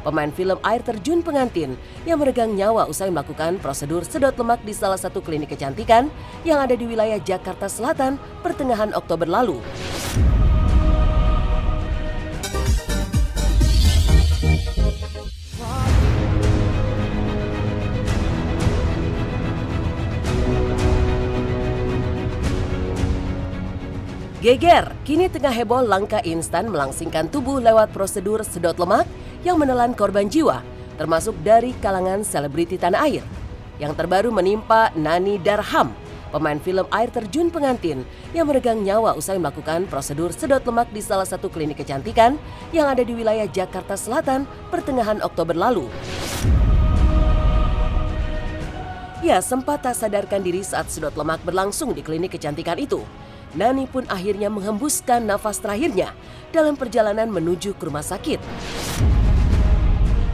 pemain film air terjun pengantin yang meregang nyawa usai melakukan prosedur sedot lemak di salah satu klinik kecantikan yang ada di wilayah Jakarta Selatan pertengahan Oktober lalu. Geger, kini tengah heboh langkah instan melangsingkan tubuh lewat prosedur sedot lemak yang menelan korban jiwa, termasuk dari kalangan selebriti tanah air. Yang terbaru menimpa Nani Darham, pemain film air terjun pengantin yang meregang nyawa usai melakukan prosedur sedot lemak di salah satu klinik kecantikan yang ada di wilayah Jakarta Selatan pertengahan Oktober lalu. Ia sempat tak sadarkan diri saat sedot lemak berlangsung di klinik kecantikan itu. Nani pun akhirnya menghembuskan nafas terakhirnya dalam perjalanan menuju ke rumah sakit.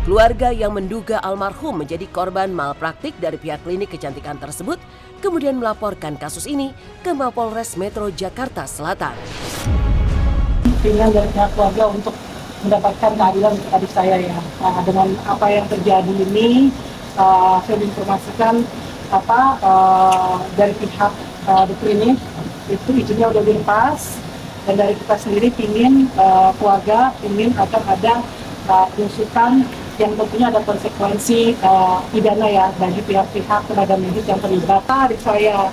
Keluarga yang menduga almarhum menjadi korban malpraktik dari pihak klinik kecantikan tersebut kemudian melaporkan kasus ini ke Mapolres Metro Jakarta Selatan. Pilihan dari pihak keluarga untuk mendapatkan keadilan untuk adik saya ya. Dengan apa yang terjadi ini, saya diinformasikan dari pihak di klinik itu izinnya udah dilepas, dan dari kita sendiri keluarga ingin akan ada penyusutan yang tentunya ada konsekuensi pidana ya bagi pihak-pihak tenaga medis yang terlibat. Adik saya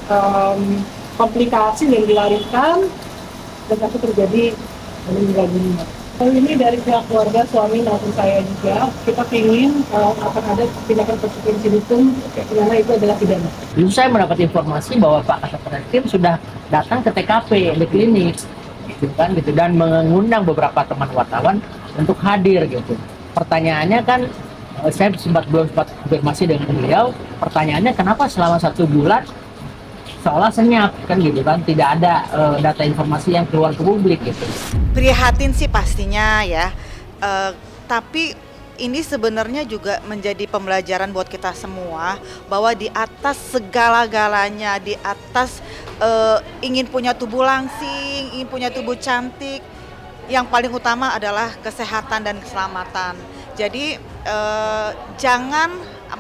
komplikasi yang dilarikan dan satu terjadi meninggal dunia. Ini dari pihak keluarga suami maupun saya juga, kita ingin akan ada tindakan konsekuensi hukum karena itu adalah pidana. Lalu saya mendapat informasi bahwa Pak Kasat Reskrim sudah datang ke TKP di klinik, gitu, dan mengundang beberapa teman wartawan untuk hadir gitu. Pertanyaannya kan, saya belum sempat konfirmasi dengan beliau. Pertanyaannya kenapa selama 1 bulan seolah senyap kan gitu kan, tidak ada data informasi yang keluar ke publik gitu. Prihatin sih pastinya ya, tapi ini sebenarnya juga menjadi pembelajaran buat kita semua bahwa di atas segala-galanya, di atas ingin punya tubuh langsing, ingin punya tubuh cantik, yang paling utama adalah kesehatan dan keselamatan. Jadi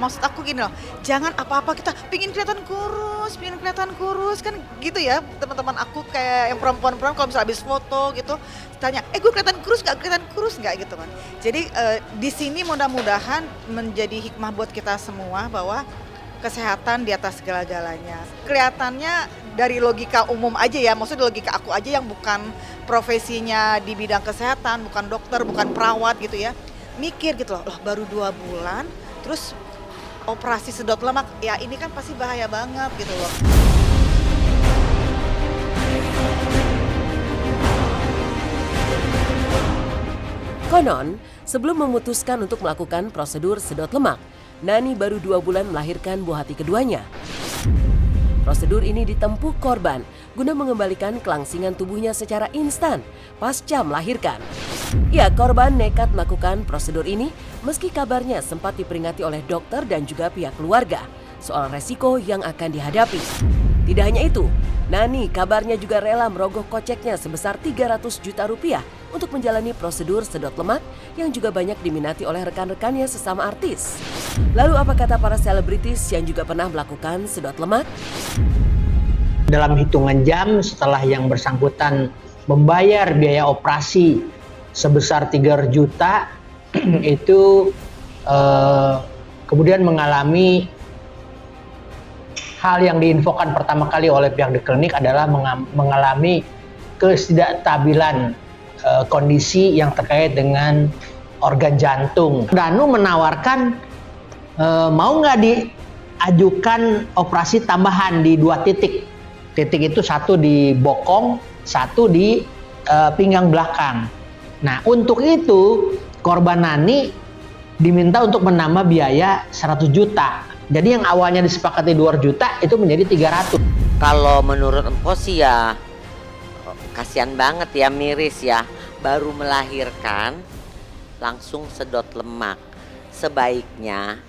maksud aku gini loh, jangan apa-apa kita pingin kelihatan kurus kan gitu ya. Teman-teman aku kayak yang perempuan-perempuan kalau misalnya habis foto gitu tanya, gue kelihatan kurus nggak gitu kan. Jadi di sini mudah-mudahan menjadi hikmah buat kita semua bahwa kesehatan di atas segala-galanya. Kelihatannya dari logika umum aja ya, maksudnya logika aku aja yang bukan profesinya di bidang kesehatan, bukan dokter, bukan perawat gitu ya, mikir gitu loh baru 2 bulan terus operasi sedot lemak, ya ini kan pasti bahaya banget gitu loh. Konon, sebelum memutuskan untuk melakukan prosedur sedot lemak, Nani baru 2 bulan melahirkan buah hati keduanya. Prosedur ini ditempuh korban guna mengembalikan kelangsingan tubuhnya secara instan pasca melahirkan. Ya, korban nekat melakukan prosedur ini meski kabarnya sempat diperingati oleh dokter dan juga pihak keluarga soal resiko yang akan dihadapi. Tidak hanya itu, Nani kabarnya juga rela merogoh koceknya sebesar 300 juta rupiah untuk menjalani prosedur sedot lemak yang juga banyak diminati oleh rekan-rekannya sesama artis. Lalu apa kata para selebritis yang juga pernah melakukan sedot lemak? Dalam hitungan jam setelah yang bersangkutan membayar biaya operasi sebesar 3 juta itu kemudian mengalami hal yang diinfokan pertama kali oleh pihak di klinik adalah mengalami ketidakstabilan kondisi yang terkait dengan organ jantung. Danu menawarkan mau nggak diajukan operasi tambahan di 2 titik. Titik itu satu di bokong, satu di pinggang belakang. Nah, untuk itu korban Nani diminta untuk menambah biaya 100 juta. Jadi yang awalnya disepakati 2 juta itu menjadi 300. Kalau menurut Empo sih ya kasihan banget ya, miris ya. Baru melahirkan langsung sedot lemak. Sebaiknya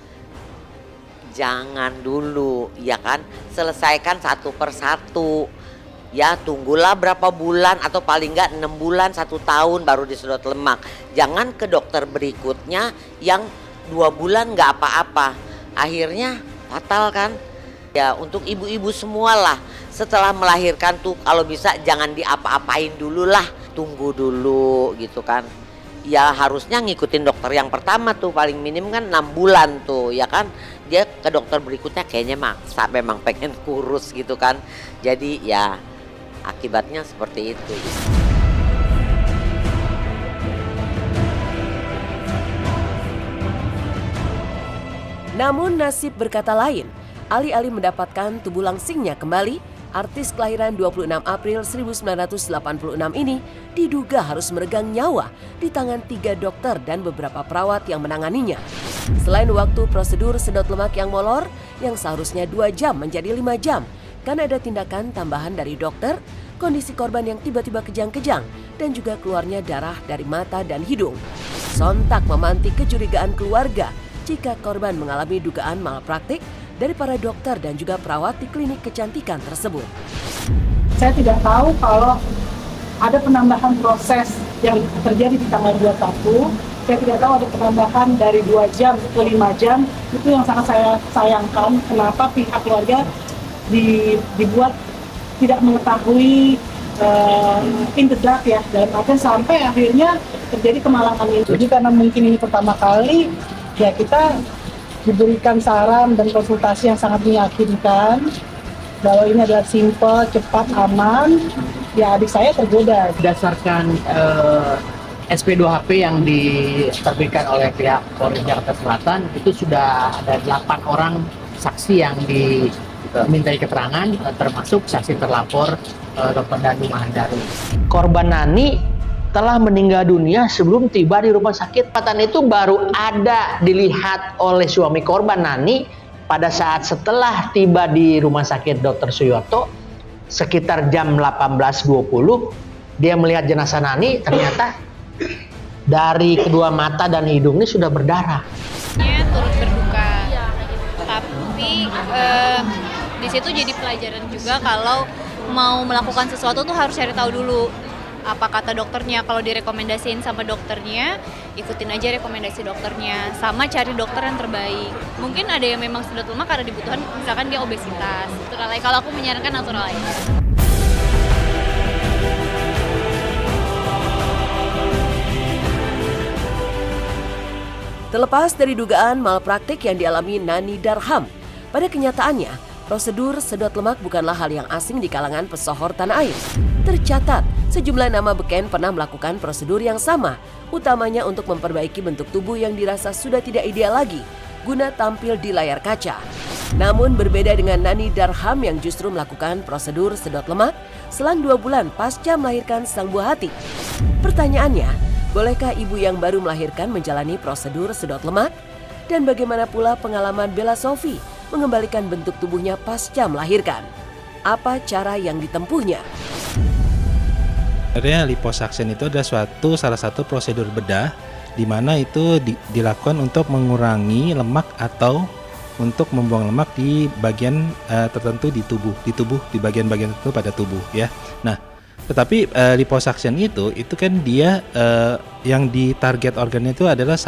jangan dulu, ya kan, selesaikan satu persatu. ya tunggulah berapa bulan atau paling nggak 6 bulan 1 tahun baru disedot lemak. Jangan ke dokter berikutnya yang 2 bulan nggak apa-apa, akhirnya fatal kan. Ya untuk ibu-ibu semua lah, setelah melahirkan tuh kalau bisa jangan diapa-apain dulu lah, tunggu dulu gitu kan. Ya harusnya ngikutin dokter yang pertama tuh paling minim kan 6 bulan tuh ya kan. Dia ke dokter berikutnya kayaknya maksa memang pengen kurus gitu kan. Jadi ya akibatnya seperti itu. Namun nasib berkata lain. Alih-alih mendapatkan tubuh langsingnya kembali, artis kelahiran 26 April 1986 ini diduga harus meregang nyawa di tangan 3 dokter dan beberapa perawat yang menanganinya. Selain waktu prosedur sedot lemak yang molor, yang seharusnya 2 jam menjadi 5 jam, karena ada tindakan tambahan dari dokter, kondisi korban yang tiba-tiba kejang-kejang, dan juga keluarnya darah dari mata dan hidung. Sontak memantik kecurigaan keluarga jika korban mengalami dugaan malpraktik dari para dokter dan juga perawat di klinik kecantikan tersebut. Saya tidak tahu kalau ada penambahan proses yang terjadi di tanggal 21. Saya tidak tahu ada penambahan dari 2 jam ke 5 jam. Itu yang sangat saya sayangkan. Kenapa pihak keluarga dibuat tidak mengetahui in the dark ya. Dan sampai akhirnya terjadi kemalangan ini. Jadi karena mungkin ini pertama kali, ya kita diberikan saran dan konsultasi yang sangat meyakinkan bahwa ini adalah simple, cepat, aman. Ya adik saya tergoda. Berdasarkan SP2HP yang diterbitkan oleh pihak Polres Jakarta Selatan, itu sudah ada 8 orang saksi yang dimintai keterangan, termasuk saksi terlapor Dr. Danu Mahandari. Korban Nani telah meninggal dunia sebelum tiba di rumah sakit. Patan itu baru ada dilihat oleh suami korban Nani pada saat setelah tiba di rumah sakit Dr. Suyoto sekitar jam 18.20. Dia melihat jenazah Nani, ternyata dari kedua mata dan hidung ini sudah berdarah. Turut berduka, tapi di situ jadi pelajaran juga kalau mau melakukan sesuatu tuh harus cari tahu dulu apa kata dokternya. Kalau direkomendasiin sama dokternya, ikutin aja rekomendasi dokternya, sama cari dokter yang terbaik. Mungkin ada yang memang sedot lemak karena dibutuhkan, misalkan dia obesitas, natural. Kalau aku menyarankan natural. Terlepas dari dugaan malpraktik yang dialami Nani Darham, pada kenyataannya, prosedur sedot lemak bukanlah hal yang asing di kalangan pesohor tanah air. Tercatat, sejumlah nama beken pernah melakukan prosedur yang sama, utamanya untuk memperbaiki bentuk tubuh yang dirasa sudah tidak ideal lagi, guna tampil di layar kaca. Namun berbeda dengan Nani Darham yang justru melakukan prosedur sedot lemak selang 2 bulan pasca melahirkan sang buah hati. Pertanyaannya, bolehkah ibu yang baru melahirkan menjalani prosedur sedot lemak? Dan bagaimana pula pengalaman Bella Sophie mengembalikan bentuk tubuhnya pasca melahirkan? Apa cara yang ditempuhnya? Sebenarnya liposuction itu adalah salah satu prosedur bedah di mana itu dilakukan untuk mengurangi lemak atau untuk membuang lemak di bagian tertentu di bagian-bagian tertentu pada tubuh ya. Nah, tetapi liposuction itu kan dia yang ditarget organnya itu adalah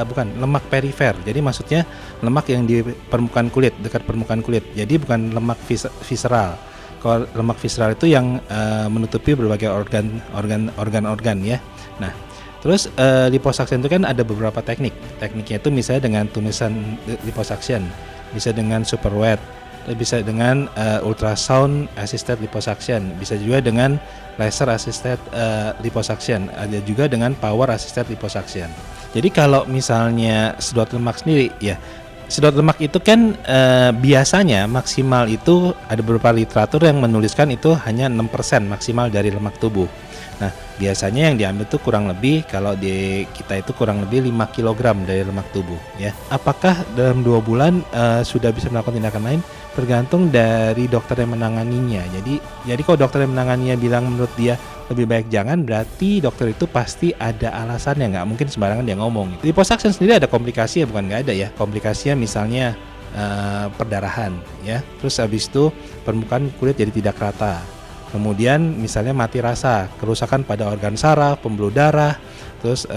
bukan lemak perifer. Jadi maksudnya lemak yang di permukaan kulit, dekat permukaan kulit. Jadi bukan lemak visceral. Kalau lemak visceral itu yang menutupi berbagai organ ya. Nah, terus liposuction itu kan ada beberapa teknik. Tekniknya itu misalnya dengan tumisan liposuction, bisa dengan super wet, bisa dengan ultrasound assisted liposuction, bisa juga dengan laser assisted liposuction, ada juga dengan power assisted liposuction. Jadi kalau misalnya sedot lemak sendiri ya, sedot lemak itu kan biasanya maksimal itu ada beberapa literatur yang menuliskan itu hanya 6% maksimal dari lemak tubuh. Nah, biasanya yang diambil itu kurang lebih, kalau di kita itu kurang lebih 5 kg dari lemak tubuh ya. Apakah dalam 2 bulan sudah bisa melakukan tindakan lain? Tergantung dari dokter yang menanganinya. Jadi kalau dokter yang menanganinya bilang menurut dia lebih baik jangan, berarti dokter itu pasti ada alasannya, nggak mungkin sembarangan dia ngomong. Liposuction sendiri ada komplikasi ya, bukan nggak ada ya. Komplikasinya misalnya perdarahan ya, terus habis itu permukaan kulit jadi tidak rata, Kemudian misalnya mati rasa, kerusakan pada organ saraf, pembuluh darah, terus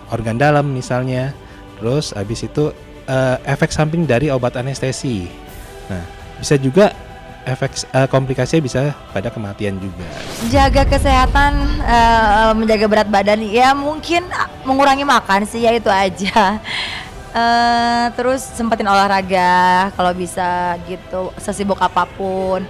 organ dalam misalnya. Terus habis itu efek samping dari obat anestesi. Nah, bisa juga komplikasinya bisa pada kematian juga. Jaga kesehatan, menjaga berat badan, ya mungkin mengurangi makan sih, ya itu aja. Terus sempetin olahraga kalau bisa gitu, sesibuk apapun.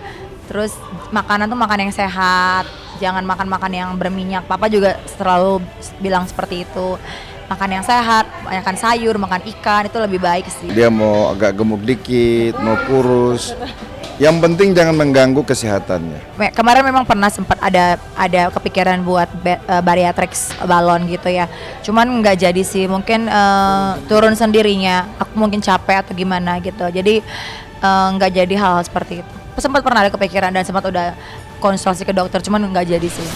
Terus makanan tuh makan yang sehat, jangan makan yang berminyak. Papa juga selalu bilang seperti itu. Makan yang sehat, makan sayur, makan ikan, itu lebih baik sih. Dia mau agak gemuk dikit, mau kurus, yang penting jangan mengganggu kesehatannya. Kemarin memang pernah sempat ada kepikiran buat bariatrics balon gitu ya. Cuman nggak jadi sih, mungkin turun sendirinya. Aku mungkin capek atau gimana gitu. Jadi nggak jadi hal seperti itu. Sempat pernah ada kepikiran dan sempat udah konsultasi ke dokter, cuman nggak jadi sih.